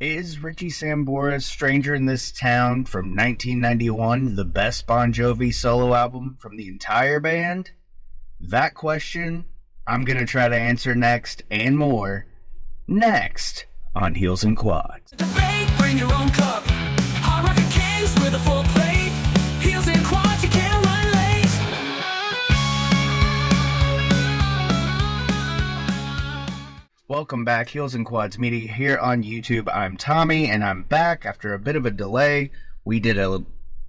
Is Richie Sambora's Stranger in This Town from 1991 the best Bon Jovi solo album from the entire band? That question I'm going to try to answer next and more next on Heels and Quads. Debate, bring your own cup. Hard rockin' kings with a full plate. Heels and quads, you can't run late. Welcome back, Heels and Quads Media here on YouTube. I'm Tommy, and I'm back after a bit of a delay. We did a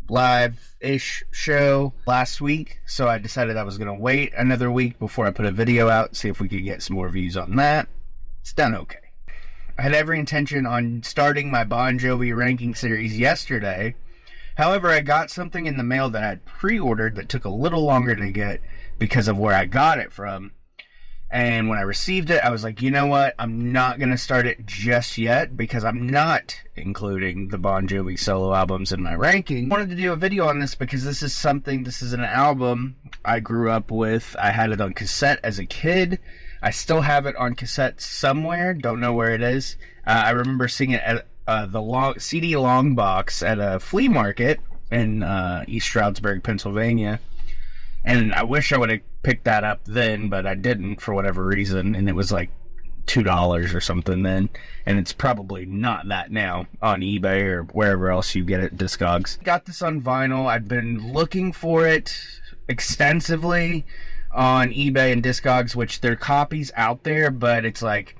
live-ish show last week, so I decided I was going to wait another week before I put a video out, see if we could get some more views on that. It's done okay. I had every intention on starting my Bon Jovi ranking series yesterday. However, I got something in the mail that I'd pre-ordered that took a little longer to get because of where I got it from. And when I received it, I was like, you know what? I'm not going to start it just yet because I'm not including the Bon Jovi solo albums in my ranking. I wanted to do a video on this because this is an album I grew up with. I had it on cassette as a kid. I still have it on cassette somewhere. Don't know where it is. I remember seeing it at the CD long box at a flea market in East Stroudsburg, Pennsylvania. And I wish I would have picked that up then, but I didn't for whatever reason. And it was like $2 or something then. And it's probably not that now on eBay or wherever else you get it, Discogs. Got this on vinyl. I've been looking for it extensively on eBay and Discogs, which there are copies out there, but it's like,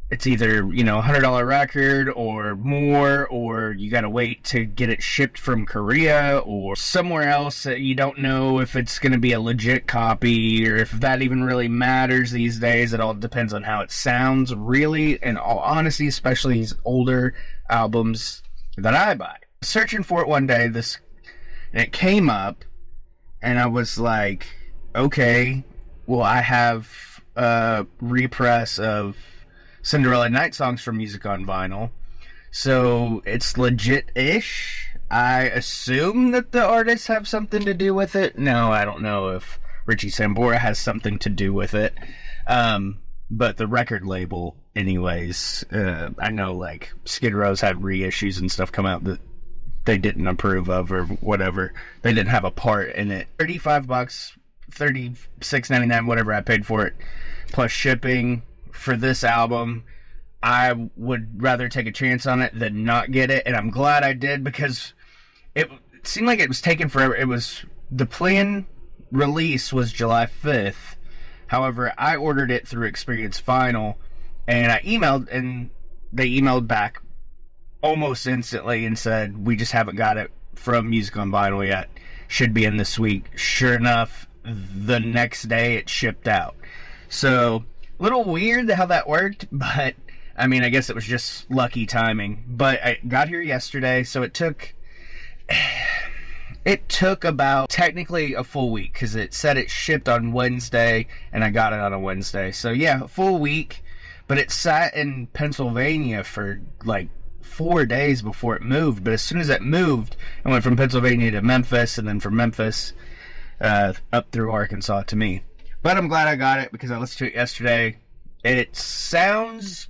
it's either, $100 record or more, or you gotta wait to get it shipped from Korea or somewhere else that you don't know if it's gonna be a legit copy or if that even really matters these days. It all depends on how it sounds, really, in all honesty, especially these older albums that I buy. Searching for it one day, and it came up, and I was like, okay, well, I have a repress of Cinderella Night Songs from Music on Vinyl, so it's legit-ish. I assume that the artists have something to do with it. No, I don't know if Richie Sambora has something to do with it, but the record label, anyways. I know, like, Skid Row's had reissues and stuff come out that they didn't approve of or whatever. They didn't have a part in it. $35, $36.99, whatever I paid for it, plus shipping. For this album, I would rather take a chance on it than not get it, and I'm glad I did because it seemed like it was taking forever. The planned release was July 5th. However, I ordered it through Experience Vinyl, and I emailed, and they emailed back almost instantly and said, we just haven't got it from Music on Vinyl yet. Should be in this week. Sure enough, the next day it shipped out. So, a little weird how that worked, but I mean, I guess it was just lucky timing. But I got here yesterday, so it took about technically a full week because it said it shipped on Wednesday and I got it on a Wednesday. So yeah, a full week, but it sat in Pennsylvania for like 4 days before it moved. But as soon as it moved, it went from Pennsylvania to Memphis, and then from Memphis up through Arkansas to me. But I'm glad I got it because I listened to it yesterday. It sounds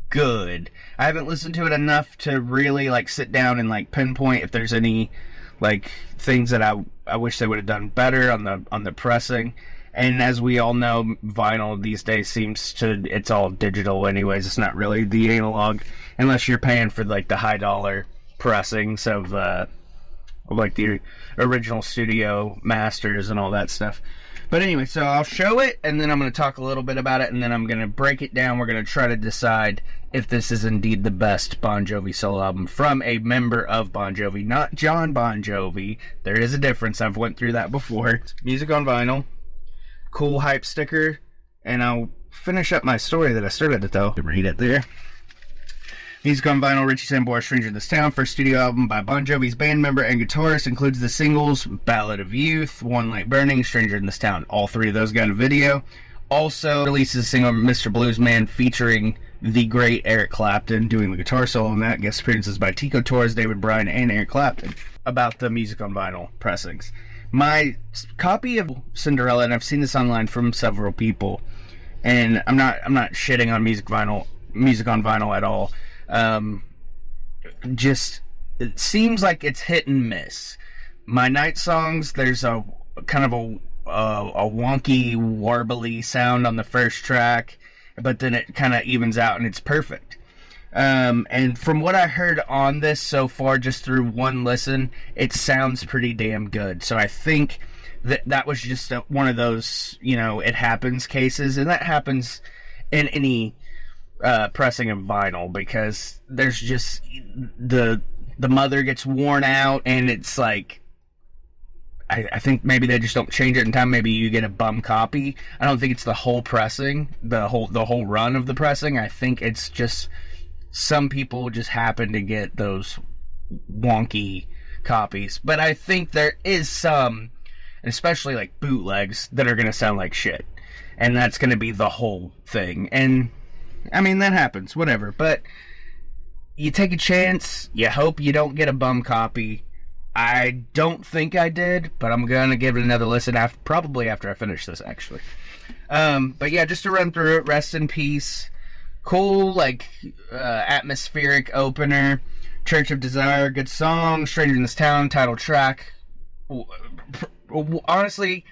good. I haven't listened to it enough to really like sit down and like pinpoint if there's any like things that I wish they would have done better on the pressing. And as we all know, vinyl these days it's all digital anyways. It's not really the analog unless you're paying for like the high dollar pressings of like the original studio masters and all that stuff. But anyway, so I'll show it, and then I'm going to talk a little bit about it, and then I'm going to break it down. We're going to try to decide if this is indeed the best Bon Jovi solo album from a member of Bon Jovi, not John Bon Jovi. There is a difference. I've went through that before. Music on Vinyl, cool hype sticker, and I'll finish up my story that I started it, though. Read it there. Music on Vinyl, Richie Sambora, Stranger in This Town, first studio album by Bon Jovi's band member and guitarist, includes the singles Ballad of Youth, One Light Burning, Stranger in This Town. All three of those got a video. Also releases a single Mr. Bluesman featuring the great Eric Clapton doing the guitar solo on that. Guest appearances by Tico Torres, David Bryan, and Eric Clapton. About the Music on Vinyl pressings. My copy of Cinderella, and I've seen this online from several people, and I'm not shitting on Music Vinyl music on vinyl at all. Just, it seems like it's hit and miss. My Night songs, there's a kind of a wonky, warbly sound on the first track, but then it kind of evens out and it's perfect. And from what I heard on this so far, just through one listen, it sounds pretty damn good. So I think that was just one of those, it happens cases, and that happens in any pressing of vinyl, because there's just the mother gets worn out, and it's like, I think maybe they just don't change it in time. Maybe you get a bum copy. I don't think it's the whole pressing, the whole run of the pressing. I think it's just some people just happen to get those wonky copies. But I think there is some, especially like bootlegs, that are going to sound like shit. And that's going to be the whole thing. And, I mean, that happens, whatever. But you take a chance, you hope you don't get a bum copy. I don't think I did, but I'm going to give it another listen, probably after I finish this, actually. But yeah, just to run through it, Rest in Peace. Cool, like, atmospheric opener. Church of Desire, good song. Stranger in This Town, title track. Honestly,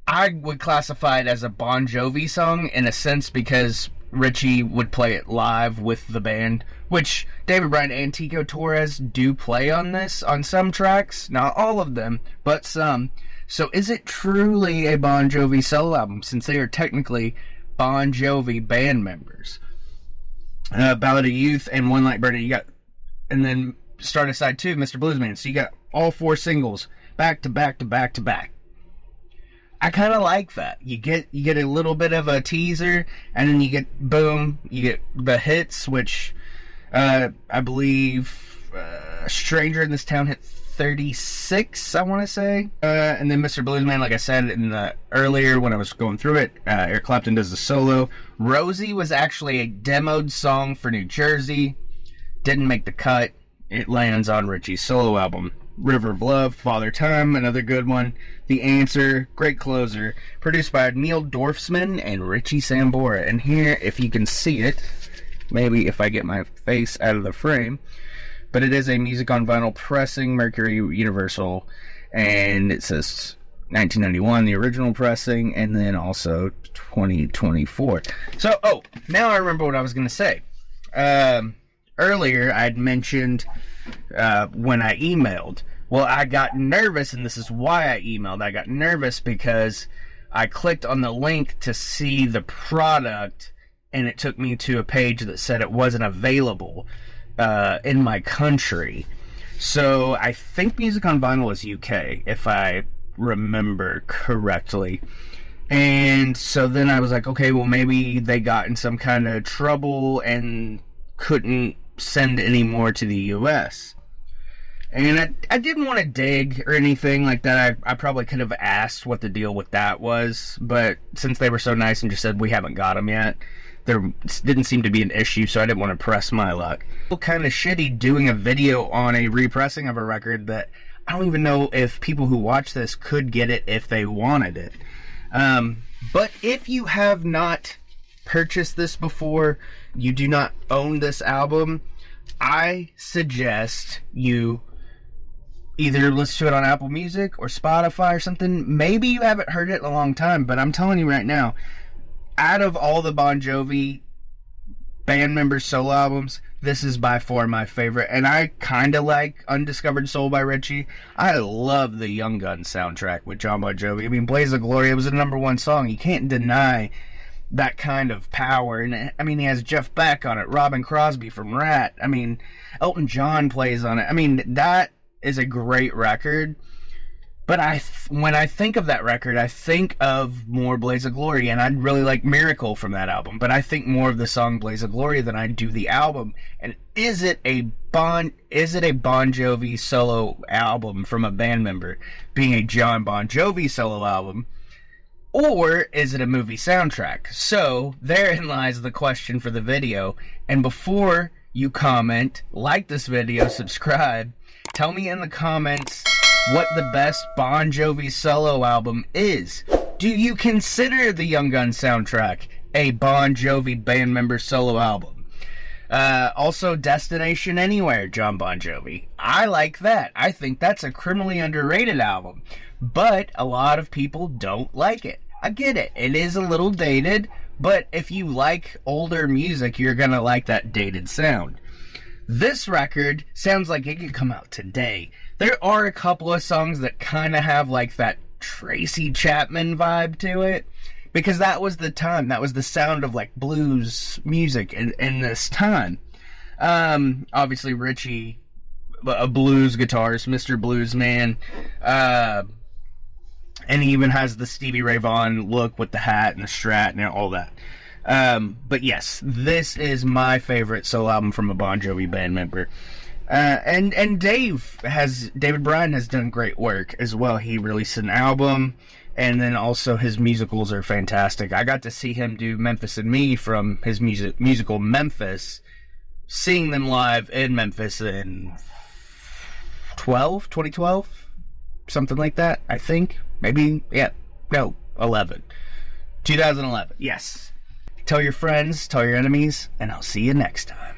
I would classify it as a Bon Jovi song in a sense, because Richie would play it live with the band, which David Bryan and Tico Torres do play on this, on some tracks. Not all of them, but some. So is it truly a Bon Jovi solo album, since they are technically Bon Jovi band members? Ballad of Youth and One Light Burning, and then Start Aside 2, Mr. Bluesman. So you got all 4 singles back to back to back to back. I kind of like that. You get a little bit of a teaser, and then you get the hits, which I believe Stranger in This Town hit 36, I want to say. And then Mr. Bluesman, like I said earlier when I was going through it, Eric Clapton does the solo. Rosie was actually a demoed song for New Jersey. Didn't make the cut. It lands on Richie's solo album. River of Love, Father Time, another good one. The Answer, great closer. Produced by Neil Dorfman and Richie Sambora. And here, if you can see it, maybe if I get my face out of the frame, but it is a music on vinyl pressing, Mercury Universal, and it says 1991, the original pressing, and then also 2024. So, now I remember what I was going to say. Earlier, I'd mentioned when I emailed. Well, I got nervous, and this is why I emailed. I got nervous because I clicked on the link to see the product, and it took me to a page that said it wasn't available in my country. So I think Music on Vinyl is UK, if I remember correctly. And so then I was like, okay, well, maybe they got in some kind of trouble and couldn't send any more to the US. And I didn't want to dig or anything like that. I probably could have asked what the deal with that was, but since they were so nice and just said we haven't got them yet, there didn't seem to be an issue, so I didn't want to press my luck. Kind of shitty doing a video on a repressing of a record that I don't even know if people who watch this could get it if they wanted it. But if you have not purchased this before, you do not own this album, I suggest you either listen to it on Apple Music or Spotify or something. Maybe you haven't heard it in a long time, but I'm telling you right now, out of all the Bon Jovi band members' solo albums, this is by far my favorite. And I kind of like Undiscovered Soul by Richie. I love the Young Guns soundtrack with John Bon Jovi. I mean, Blaze of Glory, it was a #1 song. You can't deny that kind of power. And I mean, he has Jeff Beck on it, Robin Crosby from Rat. I mean, Elton John plays on it. I mean, that is a great record. But when I think of that record, I think of more Blaze of Glory, and I'd really like Miracle from that album. But I think more of the song Blaze of Glory than I do the album. And is it a Bon Jovi solo album from a band member being a John Bon Jovi solo album? Or is it a movie soundtrack? So, therein lies the question for the video. And before you comment, like this video, subscribe, tell me in the comments what the best Bon Jovi solo album is. Do you consider the Young Guns soundtrack a Bon Jovi band member solo album. Also, Destination Anywhere, John Bon Jovi. I like that. I think that's a criminally underrated album. But a lot of people don't like it. I get it. It is a little dated, but if you like older music, you're gonna like that dated sound. This record sounds like it could come out today. There are a couple of songs that kind of have like that Tracy Chapman vibe to it, because that was the time. That was the sound of like blues music in this time. Obviously Richie, a blues guitarist, Mr. Blues Man, and he even has the Stevie Ray Vaughan look with the hat and the Strat and all that. But yes, this is my favorite solo album from a Bon Jovi band member. And David Bryan has done great work as well. He released an album, and then also his musicals are fantastic. I got to see him do Memphis and Me from his musical Memphis, seeing them live in Memphis in 2012, something like that, I think. Maybe, 2011, yes. Tell your friends, tell your enemies, and I'll see you next time.